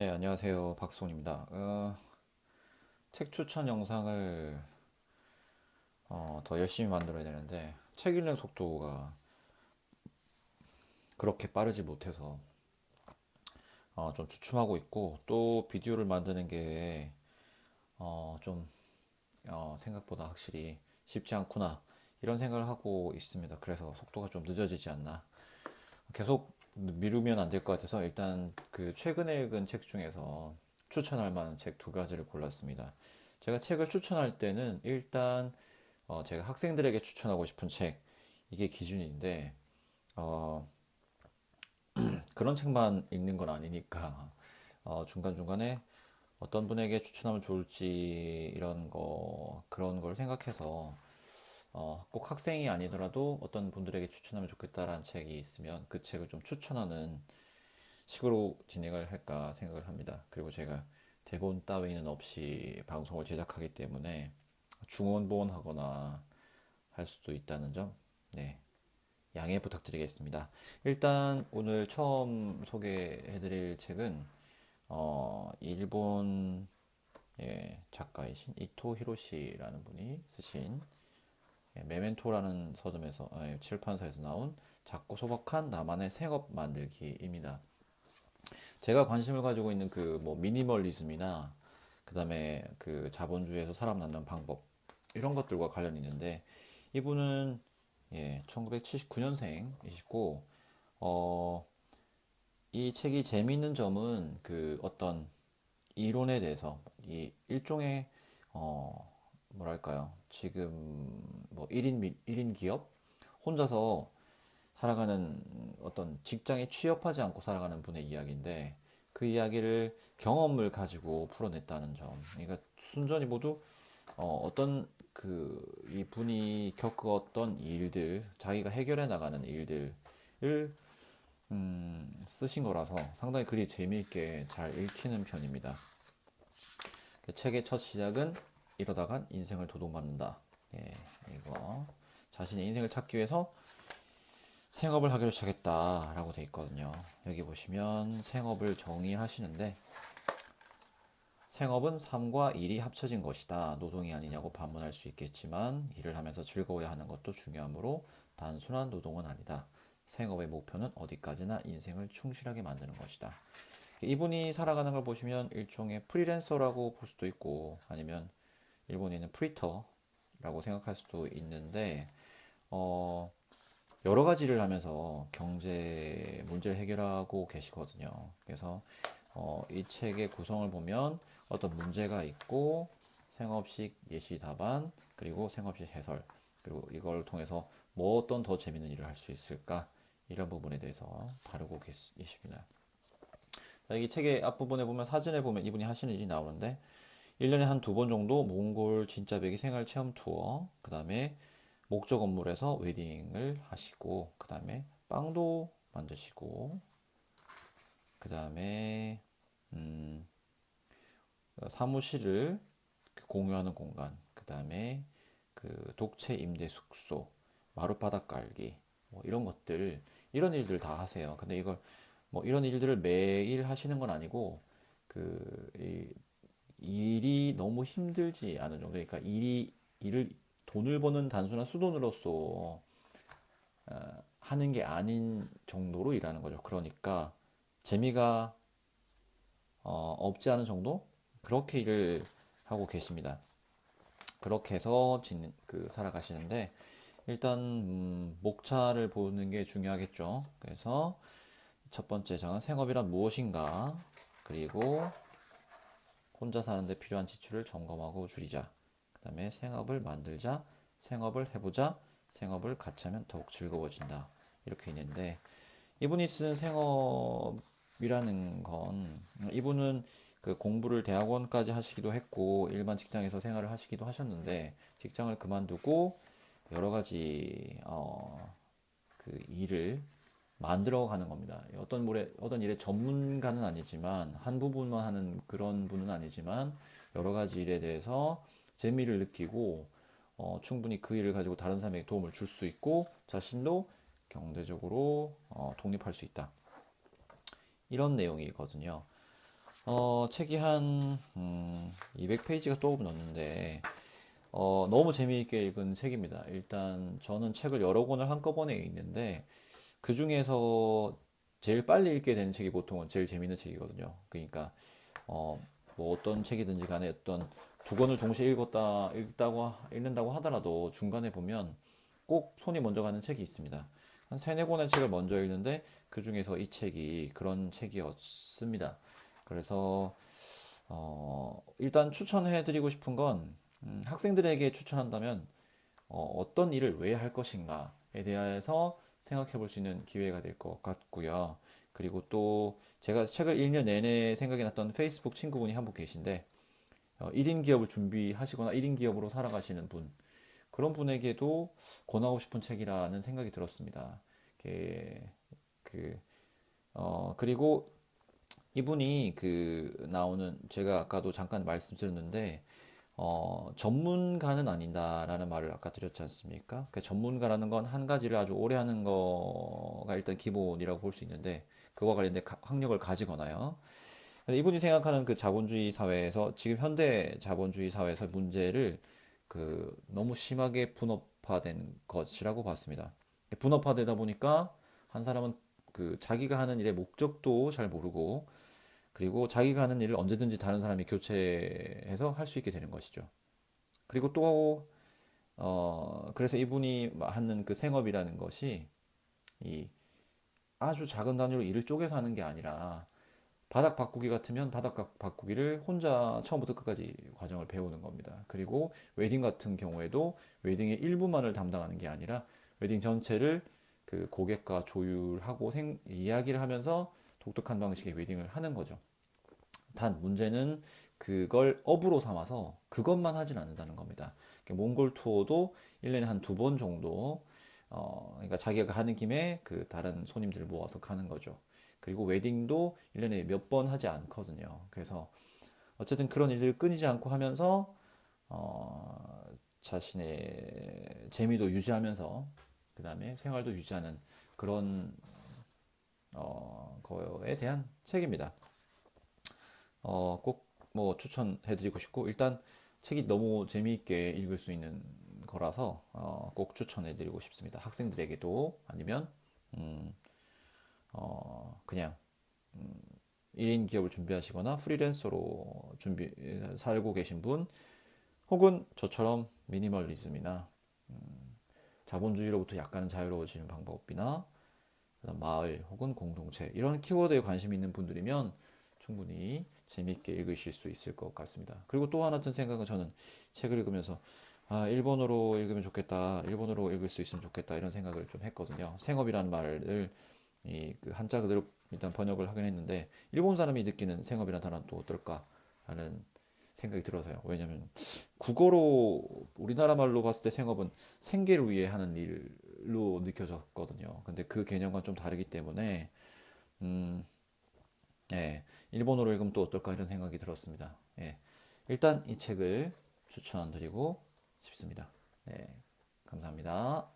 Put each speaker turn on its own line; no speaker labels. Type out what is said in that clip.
네, 안녕하세요. 박수홍입니다. 책 추천 영상을 더 열심히 만들어야 되는데 책 읽는 속도가 그렇게 빠르지 못해서 좀 주춤하고 있고, 또 비디오를 만드는 게 좀 생각보다 확실히 쉽지 않구나, 이런 생각을 하고 있습니다. 그래서 속도가 좀 늦어지지 않나. 계속 미루면 안 될 것 같아서 일단 그 최근에 읽은 책 중에서 추천할 만한 책 두 가지를 골랐습니다. 제가 책을 추천할 때는 일단 제가 학생들에게 추천하고 싶은 책, 이게 기준인데, 어, 그런 책만 읽는 건 아니니까 중간중간에 어떤 분에게 추천하면 좋을지 이런 거, 그런 걸 생각해서 꼭 학생이 아니더라도 어떤 분들에게 추천하면 좋겠다라는 책이 있으면 그 책을 좀 추천하는 식으로 진행을 할까 생각을 합니다. 그리고 제가 대본 따위는 없이 방송을 제작하기 때문에 중원본하거나 할 수도 있다는 점, 네, 양해 부탁드리겠습니다. 일단 오늘 처음 소개해드릴 책은 일본 작가이신 이토 히로시라는 분이 쓰신 메멘토라는 서점에서 출판사에서 나온 작고 소박한 나만의 생업 만들기입니다. 제가 관심을 가지고 있는 그 뭐 미니멀리즘이나 그다음에 그 자본주의에서 살아남는 방법, 이런 것들과 관련이 있는데, 이분은 1979년생이시고, 어, 이 책이 재미있는 점은 그 어떤 이론에 대해서, 이 일종의 뭐랄까요, 지금 뭐 1인 기업 혼자서 살아가는, 어떤 직장에 취업하지 않고 살아가는 분의 이야기인데, 그 이야기를 경험을 가지고 풀어냈다는 점. 그러니까 순전히 모두 어떤 그 이분이 겪었던 일들, 자기가 해결해 나가는 일들을 쓰신 거라서 상당히 글이 재미있게 잘 읽히는 편입니다. 그 책의 첫 시작은 이러다간 인생을 도둑맞는다. 예, 이거 자신의 인생을 찾기 위해서 생업을 하기로 시작했다라고 돼 있거든요. 여기 보시면 생업을 정의하시는데, 생업은 삶과 일이 합쳐진 것이다. 노동이 아니냐고 반문할 수 있겠지만 일을 하면서 즐거워야 하는 것도 중요하므로 단순한 노동은 아니다. 생업의 목표는 어디까지나 인생을 충실하게 만드는 것이다. 이분이 살아가는 걸 보시면 일종의 프리랜서라고 볼 수도 있고, 아니면 일본에는 프리터라고 생각할 수도 있는데, 어, 여러 가지 일을 하면서 경제 문제를 해결하고 계시거든요. 그래서 이 책의 구성을 보면 어떤 문제가 있고, 생업식 예시 답안, 그리고 생업식 해설, 그리고 이걸 통해서 뭐 어떤 더 재밌는 일을 할 수 있을까, 이런 부분에 대해서 다루고 계십니다. 자, 이 책의 앞부분에 보면, 사진에 보면 이분이 하시는 일이 나오는데, 1년에 한 두 번 정도 몽골 진짜배기 생활 체험 투어, 그 다음에 목적 건물에서 웨딩을 하시고, 그 다음에 빵도 만드시고, 그 다음에 사무실을 공유하는 공간, 그 다음에 그 독채 임대 숙소, 마룻바닥 깔기, 뭐 이런 것들, 이런 일들 다 하세요. 근데 이걸 뭐 이런 일들을 매일 하시는 건 아니고, 그 일이 너무 힘들지 않은 정도. 그러니까 일을, 돈을 버는 단순한 수단으로서 하는 게 아닌 정도로 일하는 거죠. 그러니까 재미가 없지 않은 정도? 그렇게 일을 하고 계십니다. 그렇게 해서 살아가시는데, 일단 목차를 보는 게 중요하겠죠. 그래서 첫 번째 장은 생업이란 무엇인가, 그리고 혼자 사는데 필요한 지출을 점검하고 줄이자, 그 다음에 생업을 만들자, 생업을 해보자, 생업을 같이 하면 더욱 즐거워진다, 이렇게 있는데, 이분이 쓴 생업이라는 건, 이분은 그 공부를 대학원까지 하시기도 했고 일반 직장에서 생활을 하시기도 하셨는데, 직장을 그만두고 여러 가지 그 일을 만들어 가는 겁니다. 어떤 일의 전문가는 아니지만, 한 부분만 하는 그런 분은 아니지만, 여러 가지 일에 대해서 재미를 느끼고 충분히 그 일을 가지고 다른 사람에게 도움을 줄 수 있고, 자신도 경제적으로 독립할 수 있다, 이런 내용이거든요. 책이 한 200페이지가 조금 넘는데 너무 재미있게 읽은 책입니다. 일단 저는 책을 여러 권을 한꺼번에 읽는데 그 중에서 제일 빨리 읽게 되는 책이 보통은 제일 재미있는 책이거든요. 그러니까 어, 뭐 어떤 책이든지 간에 어떤 두 권을 동시에 읽는다고 하더라도 중간에 보면 꼭 손이 먼저 가는 책이 있습니다. 한 세네 권의 책을 먼저 읽는데 그 중에서 이 책이 그런 책이었습니다. 그래서 일단 추천해드리고 싶은 건 학생들에게 추천한다면 어떤 일을 왜 할 것인가에 대해서 생각해 볼 수 있는 기회가 될 것 같고요. 그리고 또 제가 책을 읽는 내내 생각이 났던 페이스북 친구분이 한 분 계신데 1인 기업을 준비하시거나 1인 기업으로 살아가시는 분 그런 분에게도 권하고 싶은 책이라는 생각이 들었습니다. 이게 그리고 이분이 나오는 제가 아까도 잠깐 말씀드렸는데 전문가는 아니다라는 말을 아까 드렸지 않습니까? 그 전문가라는 건 한 가지를 아주 오래 하는 거가 일단 기본이라고 볼 수 있는데 그와 관련된 학력을 가지거나요. 근데 이분이 생각하는 그 자본주의 사회에서 지금 현대 자본주의 사회에서 문제를 너무 심하게 분업화된 것이라고 봤습니다. 분업화되다 보니까 한 사람은 자기가 하는 일의 목적도 잘 모르고 그리고 자기가 하는 일을 언제든지 다른 사람이 교체해서 할 수 있게 되는 것이죠. 그리고 또 그래서 이분이 하는 그 생업이라는 것이 이 아주 작은 단위로 일을 쪼개서 하는 게 아니라 바닥 바꾸기 같으면 바꾸기를 혼자 처음부터 끝까지 과정을 배우는 겁니다. 그리고 웨딩 같은 경우에도 웨딩의 일부만을 담당하는 게 아니라 웨딩 전체를 그 고객과 조율하고 이야기를 하면서 독특한 방식의 웨딩을 하는 거죠. 단 문제는 그걸 업으로 삼아서 그것만 하진 않는다는 겁니다. 몽골 투어도 1년에 한 두 번 정도 그러니까 자기가 가는 김에 그 다른 손님들을 모아서 가는 거죠. 그리고 웨딩도 1년에 몇 번 하지 않거든요. 그래서 어쨌든 그런 일들을 끊이지 않고 하면서 자신의 재미도 유지하면서 그 다음에 생활도 유지하는 그런 거에 대한 책입니다. 꼭 뭐 추천해드리고 싶고 일단 책이 너무 재미있게 읽을 수 있는 거라서 꼭 추천해드리고 싶습니다. 학생들에게도 아니면 그냥 1인 기업을 준비하시거나 프리랜서로 살고 계신 분 혹은 저처럼 미니멀리즘이나 자본주의로부터 약간은 자유로워지는 방법이나 마을 혹은 공동체 이런 키워드에 관심 있는 분들이면 충분히 재미있게 읽으실 수 있을 것 같습니다. 그리고 또 하나 든 생각은 저는 책을 읽으면서 일본어로 읽으면 좋겠다, 일본어로 읽을 수 있으면 좋겠다 이런 생각을 좀 했거든요. 생업이라는 말을 그 한자 그대로 일단 번역을 하긴 했는데 일본 사람이 느끼는 생업이라는 단어는 또 어떨까 하는 생각이 들어서요. 왜냐하면 국어로 우리나라 말로 봤을 때 생업은 생계를 위해 하는 일로 느껴졌거든요. 근데 그 개념과 좀 다르기 때문에 음, 예, 일본어로 읽으면 또 어떨까 이런 생각이 들었습니다. 예, 일단 이 책을 추천드리고 싶습니다. 네, 감사합니다.